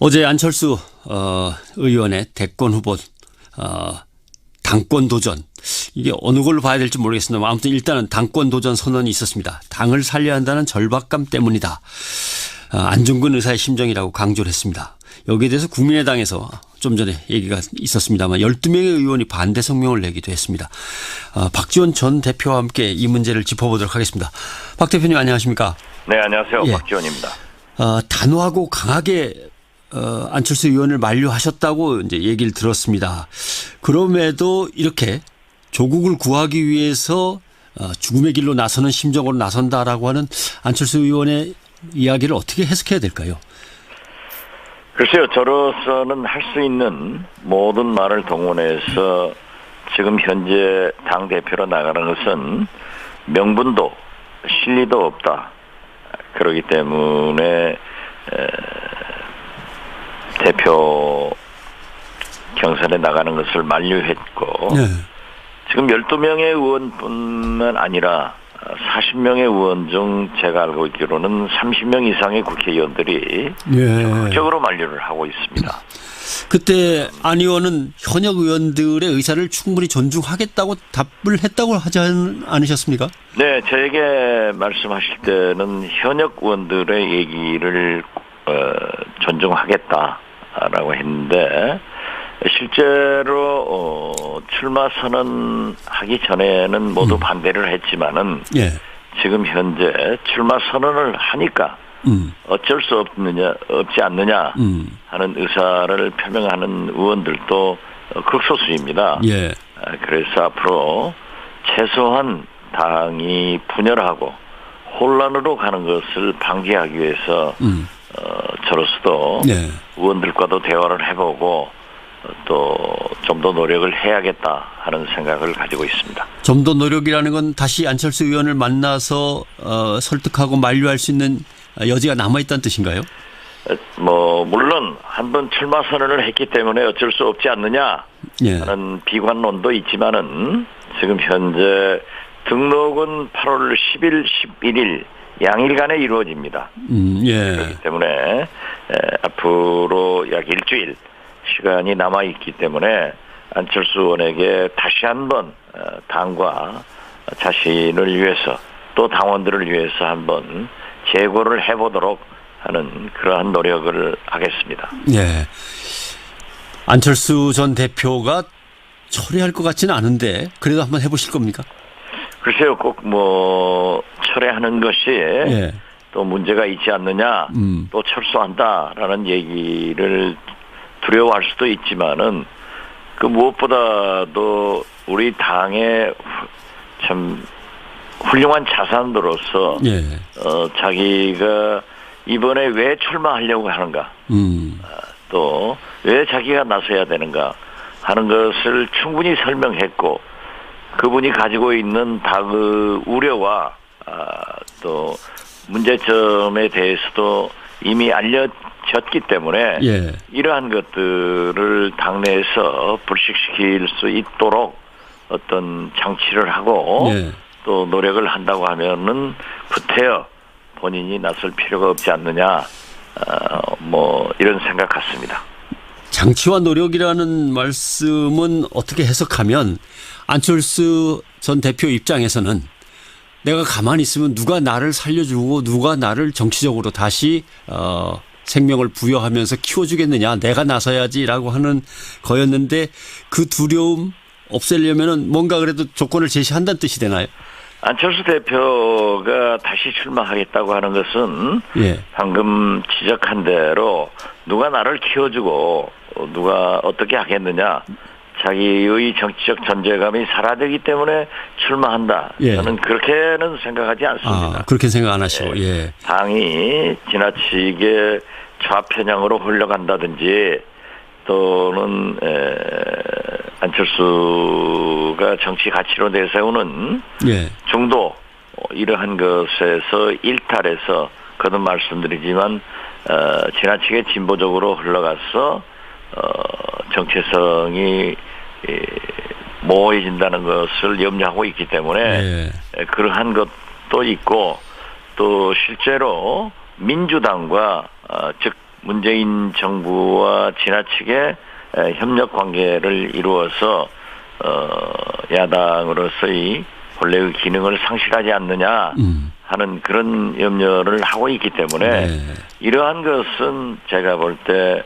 어제 안철수 의원의 대권 후보 당권 도전, 이게 어느 걸로 봐야 될지 모르겠습니다. 아무튼 일단은 당권 도전 선언이 있었습니다. 당을 살려야 한다는 절박감 때문이다. 안중근 의사의 심정이라고 강조를 했습니다. 여기에 대해서 국민의당에서 좀 전에 얘기가 있었습니다만 12명의 의원이 반대 성명을 내기도 했습니다. 박지원 전 대표와 함께 이 문제를 짚어보도록 하겠습니다. 박 대표님 안녕하십니까? 네, 안녕하세요. 예. 박지원입니다. 단호하고 강하게 안철수 의원을 만류하셨다고 이제 얘기를 들었습니다. 그럼에도 이렇게 조국을 구하기 위해서 죽음의 길로 나서는 심정으로 나선다라고 하는 안철수 의원의 이야기를 어떻게 해석해야 될까요? 글쎄요, 저로서는 할 수 있는 모든 말을 동원해서 지금 현재 당대표로 나가는 것은 명분도 실리도 없다. 그렇기 때문에 대표 경선에 나가는 것을 만류했고, 네. 지금 12명의 의원뿐만 아니라 40명의 의원 중 제가 알고 있기로는 30명 이상의 국회의원들이 적극적으로 만류를 하고 있습니다. 그때 안 의원은 현역 의원들의 의사를 충분히 존중하겠다고 답을 했다고 하지 않으셨습니까? 네, 저에게 말씀하실 때는 현역 의원들의 얘기를 존중하겠다라고 했는데, 실제로 출마 선언하기 전에는 모두 반대를 했지만은 지금 현재 출마 선언을 하니까 어쩔 수 없지 않느냐 하는 의사를 표명하는 의원들도 극소수입니다. 그래서 앞으로 최소한 당이 분열하고 혼란으로 가는 것을 방지하기 위해서 저로서도 의원들과도 대화를 해보고 또 좀 더 노력을 해야겠다 하는 생각을 가지고 있습니다. 좀 더 노력이라는 건 다시 안철수 의원을 만나서 설득하고 만류할 수 있는 여지가 남아있다는 뜻인가요? 물론 한번 출마 선언을 했기 때문에 어쩔 수 없지 않느냐 하는 비관론도 있지만은 지금 현재 등록은 8월 10일, 11일 양일간에 이루어집니다. 그렇기 때문에 앞으로 약 일주일 시간이 남아있기 때문에 안철수 의원에게 다시 한번 당과 자신을 위해서 또 당원들을 위해서 한번 재고를 해보도록 하는 그러한 노력을 하겠습니다. 안철수 전 대표가 철회할 것 같지는 않은데 그래도 한번 해보실 겁니까? 글쎄요, 꼭 철회하는 것이 또 문제가 있지 않느냐, 또 철수한다라는 얘기를 두려워할 수도 있지만은 그 무엇보다도 우리 당의 참 훌륭한 자산으로서 자기가 이번에 왜 출마하려고 하는가, 또 왜 자기가 나서야 되는가 하는 것을 충분히 설명했고, 그분이 가지고 있는 당의 우려와 또 문제점에 대해서도 이미 알려졌기 때문에 이러한 것들을 당내에서 불식시킬 수 있도록 어떤 장치를 하고 또 노력을 한다고 하면은 구태여 본인이 나설 필요가 없지 않느냐, 이런 생각 같습니다. 장치와 노력이라는 말씀은 어떻게 해석하면 안철수 전 대표 입장에서는 내가 가만히 있으면 누가 나를 살려주고 누가 나를 정치적으로 다시 생명을 부여하면서 키워주겠느냐, 내가 나서야지라고 하는 거였는데 그 두려움 없애려면은 뭔가 그래도 조건을 제시한다는 뜻이 되나요? 안철수 대표가 다시 출마하겠다고 하는 것은 방금 지적한 대로 누가 나를 키워주고 누가 어떻게 하겠느냐, 자기의 정치적 존재감이 사라지기 때문에 출마한다. 저는 그렇게는 생각하지 않습니다. 그렇게 생각 안 하시고. 당이 지나치게 좌편향으로 흘러간다든지 또는 안철수가 정치 가치로 내세우는 중도 이러한 것에서 일탈해서 거듭 말씀드리지만 지나치게 진보적으로 흘러가서 정체성이 모호해진다는 것을 염려하고 있기 때문에 그러한 것도 있고, 또 실제로 민주당과 즉 문재인 정부와 지나치게 협력 관계를 이루어서 야당으로서의 본래의 기능을 상실하지 않느냐 하는 그런 염려를 하고 있기 때문에 이러한 것은 제가 볼 때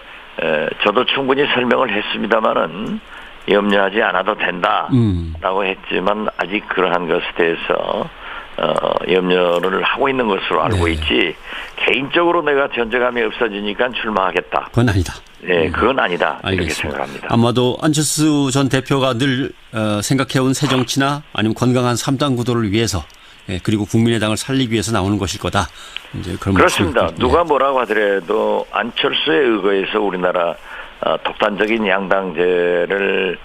저도 충분히 설명을 했습니다마는 염려하지 않아도 된다라고 했지만 아직 그러한 것에 대해서 염려를 하고 있는 것으로 알고 있지 개인적으로 내가 존재감이 없어지니까 출마하겠다. 그건 아니다. 네, 그건 아니다. 알겠습니다. 이렇게 생각합니다. 아마도 안철수 전 대표가 늘 생각해온 새 정치나 아니면 건강한 3당 구도를 위해서 그리고 국민의당을 살리기 위해서 나오는 것일 거다. 이제 그런 그렇습니다. 누가 뭐라고 하더라도 안철수에 의거해서 우리나라 독단적인 양당제를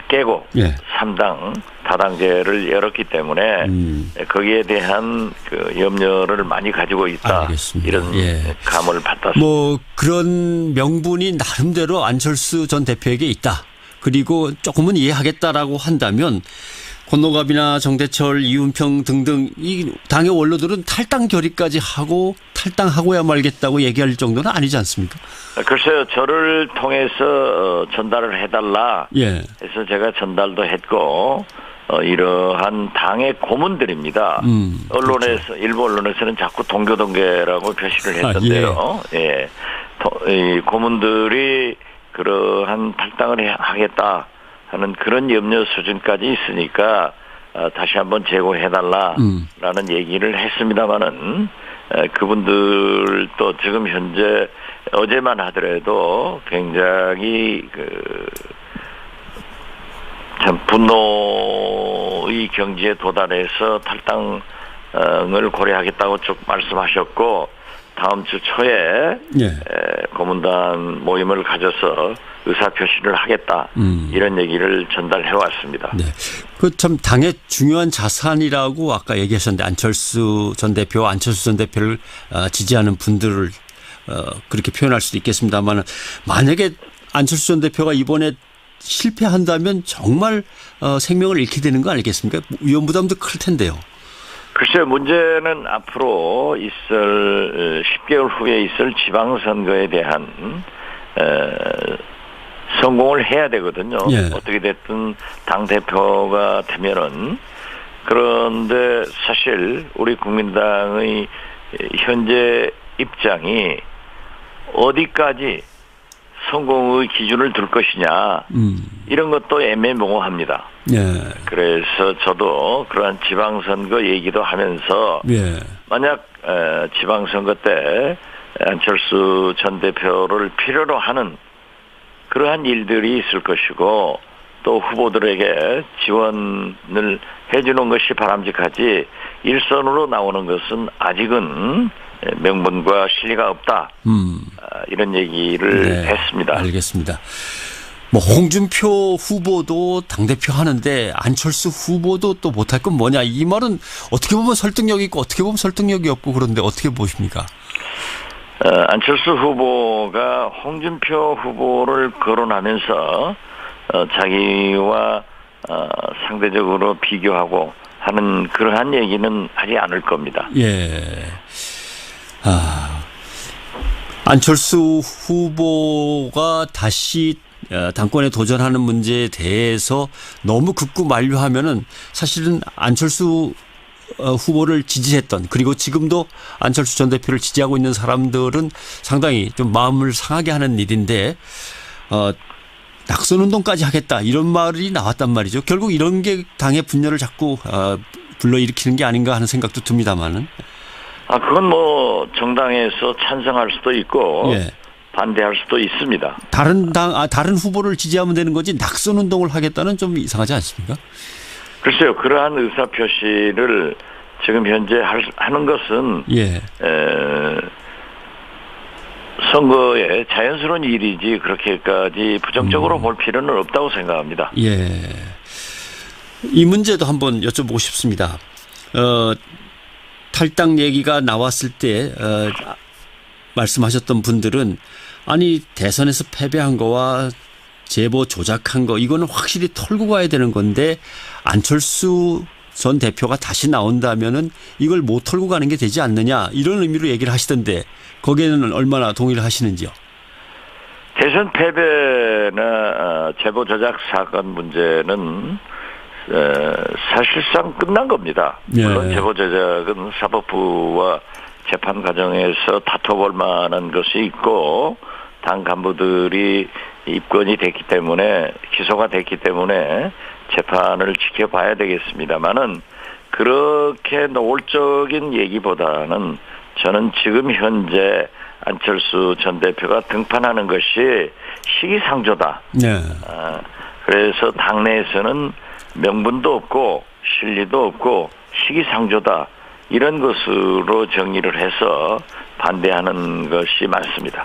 깨고 3당 다당제를 열었기 때문에 거기에 대한 그 염려를 많이 가지고 있다. 알겠습니다. 이런 감을 받았습니다. 뭐 그런 명분이 나름대로 안철수 전 대표에게 있다. 그리고 조금은 이해하겠다라고 한다면 권노갑이나 정대철, 이운평 등등 이 당의 원로들은 탈당 결의까지 하고 탈당하고야 말겠다고 얘기할 정도는 아니지 않습니까? 글쎄요. 저를 통해서 전달을 해달라 해서 제가 전달도 했고 이러한 당의 고문들입니다. 언론에서 그렇죠. 일부 언론에서는 자꾸 동교동계라고 표시를 했던데요. 이 고문들이 그러한 탈당을 하겠다 하는 그런 염려 수준까지 있으니까 다시 한번 재고해달라라는 얘기를 했습니다마는 그분들도 지금 현재 어제만 하더라도 굉장히 참 분노의 경지에 도달해서 탈당을 고려하겠다고 쭉 말씀하셨고 다음 주 초에 고문단 모임을 가져서 의사표시를 하겠다 이런 얘기를 전달해 왔습니다. 네, 그 참 당의 중요한 자산이라고 아까 얘기하셨는데 안철수 전 대표를 지지하는 분들을 그렇게 표현할 수도 있겠습니다만 만약에 안철수 전 대표가 이번에 실패한다면 정말 생명을 잃게 되는 거 아니겠습니까? 위험 부담도 클 텐데요. 글쎄요, 문제는 앞으로 10개월 후에 있을 지방선거에 대한 성공을 해야 되거든요. 어떻게 됐든 당대표가 되면은. 그런데 사실 우리 국민당의 현재 입장이 어디까지 성공의 기준을 둘 것이냐 이런 것도 애매모호합니다. 그래서 저도 그러한 지방선거 얘기도 하면서 만약 지방선거 때 안철수 전 대표를 필요로 하는 그러한 일들이 있을 것이고 또 후보들에게 지원을 해주는 것이 바람직하지 일선으로 나오는 것은 아직은 명분과 실리가 없다. 이런 얘기를 했습니다. 알겠습니다. 뭐 홍준표 후보도 당대표 하는데 안철수 후보도 또 못할 건 뭐냐. 이 말은 어떻게 보면 설득력이 있고 어떻게 보면 설득력이 없고 그런데 어떻게 보십니까? 안철수 후보가 홍준표 후보를 거론하면서 자기와 상대적으로 비교하고 하는 그러한 얘기는 하지 않을 겁니다. 안철수 후보가 다시 당권에 도전하는 문제에 대해서 너무 극구 만류하면은 사실은 안철수 후보를 지지했던 그리고 지금도 안철수 전 대표를 지지하고 있는 사람들은 상당히 좀 마음을 상하게 하는 일인데 낙선운동까지 하겠다 이런 말이 나왔단 말이죠. 결국 이런 게 당의 분열을 자꾸 불러일으키는 게 아닌가 하는 생각도 듭니다만은. 그건 뭐 정당에서 찬성할 수도 있고 반대할 수도 있습니다. 다른 후보를 지지하면 되는 거지 낙선운동을 하겠다는 좀 이상하지 않습니까? 글쎄요. 그러한 의사표시를 지금 현재 하는 것은 선거에 자연스러운 일이지 그렇게까지 부정적으로 볼 필요는 없다고 생각합니다. 이 문제도 한번 여쭤보고 싶습니다. 탈당 얘기가 나왔을 때 말씀하셨던 분들은 아니 대선에서 패배한 거와 제보 조작한 거 이거는 확실히 털고 가야 되는 건데 안철수 전 대표가 다시 나온다면은 이걸 못 털고 가는 게 되지 않느냐 이런 의미로 얘기를 하시던데 거기에는 얼마나 동의를 하시는지요? 대선 패배나 제보 조작 사건 문제는 사실상 끝난 겁니다. 물론 제보 조작은 사법부와 재판 과정에서 다퉈볼 만한 것이 있고 당 간부들이 입건이 됐기 때문에 기소가 됐기 때문에 재판을 지켜봐야 되겠습니다만은 그렇게 노골적인 얘기보다는 저는 지금 현재 안철수 전 대표가 등판하는 것이 시기상조다. 네. 그래서 당내에서는 명분도 없고 실리도 없고 시기상조다. 이런 것으로 정리를 해서 반대하는 것이 맞습니다.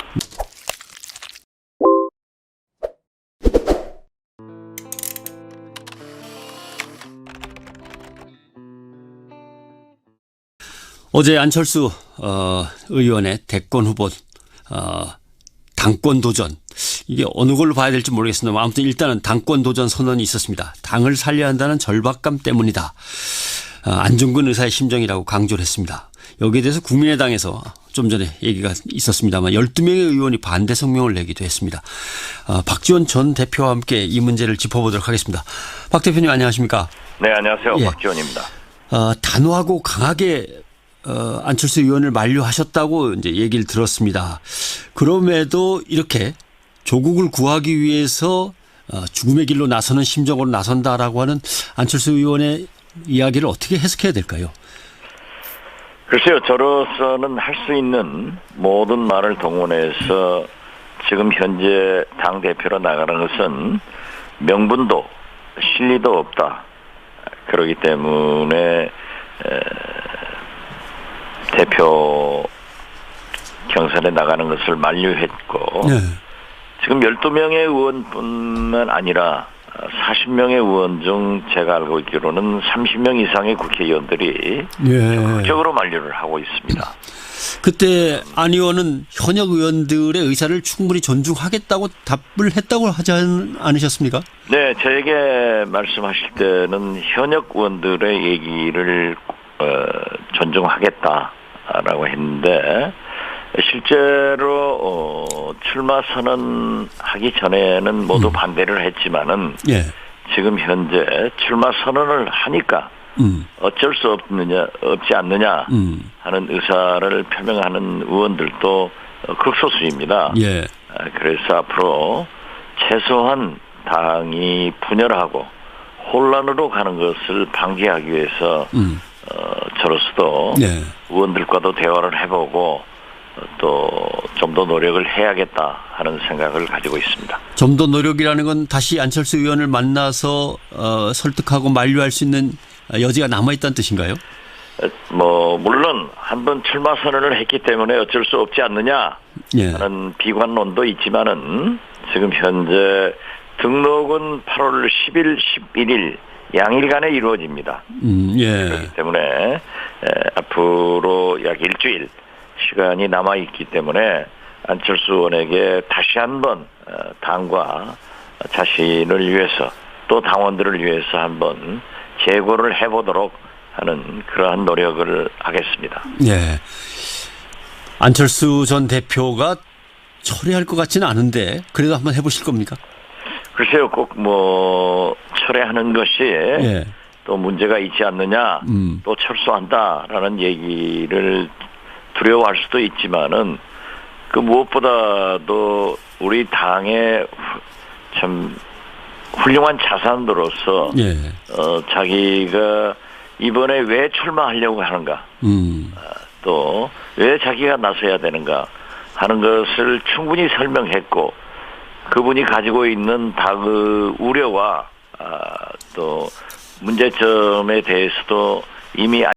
어제 안철수 의원의 대권 후보 당권 도전 이게 어느 걸로 봐야 될지 모르겠습니다. 아무튼 일단은 당권 도전 선언이 있었습니다. 당을 살려야 한다는 절박감 때문이다. 안중근 의사의 심정이라고 강조를 했습니다. 여기에 대해서 국민의당에서 좀 전에 얘기가 있었습니다만 12명의 의원이 반대 성명을 내기도 했습니다. 박지원 전 대표와 함께 이 문제를 짚어보도록 하겠습니다. 박 대표님 안녕하십니까? 네, 안녕하세요. 예. 박지원입니다. 단호하고 강하게 안철수 의원을 만류하셨다고 이제 얘기를 들었습니다. 그럼에도 이렇게 조국을 구하기 위해서 죽음의 길로 나서는 심정으로 나선다라고 하는 안철수 의원의 이야기를 어떻게 해석해야 될까요? 글쎄요. 저로서는 할 수 있는 모든 말을 동원해서 지금 현재 당대표로 나가는 것은 명분도 실리도 없다. 그렇기 때문에 대표 경선에 나가는 것을 만류했고 네. 지금 12명의 의원뿐만 아니라 40명의 의원 중 제가 알고 있기로는 30명 이상의 국회의원들이 적극적으로 만류를 하고 있습니다. 그때 안 의원은 현역 의원들의 의사를 충분히 존중하겠다고 답을 했다고 하지 않으셨습니까? 네, 저에게 말씀하실 때는 현역 의원들의 얘기를 존중하겠다라고 했는데 실제로 출마 선언하기 전에는 모두 반대를 했지만은 지금 현재 출마 선언을 하니까 어쩔 수 없지 않느냐 하는 의사를 표명하는 의원들도 극소수입니다. 그래서 앞으로 최소한 당이 분열하고 혼란으로 가는 것을 방지하기 위해서 저로서도 의원들과도 대화를 해보고 또 좀 더 노력을 해야겠다 하는 생각을 가지고 있습니다. 좀 더 노력이라는 건 다시 안철수 의원을 만나서 설득하고 만류할 수 있는 여지가 남아있다는 뜻인가요? 물론 한번 출마 선언을 했기 때문에 어쩔 수 없지 않느냐 하는 비관론도 있지만은 지금 현재 등록은 8월 10일, 11일 양일간에 이루어집니다. 그렇기 때문에 앞으로 약 일주일 시간이 남아있기 때문에 안철수 의원에게 다시 한번 당과 자신을 위해서 또 당원들을 위해서 한번 재고를 해보도록 하는 그러한 노력을 하겠습니다. 안철수 전 대표가 철회할 것 같지는 않은데 그래도 한번 해보실 겁니까? 글쎄요. 꼭 철회하는 것이 또 문제가 있지 않느냐 또 철수한다라는 얘기를 두려워할 수도 있지만은 그 무엇보다도 우리 당의 참 훌륭한 자산으로서 자기가 이번에 왜 출마하려고 하는가 또 왜 자기가 나서야 되는가 하는 것을 충분히 설명했고 그분이 가지고 있는 당의 우려와 또 문제점에 대해서도 이미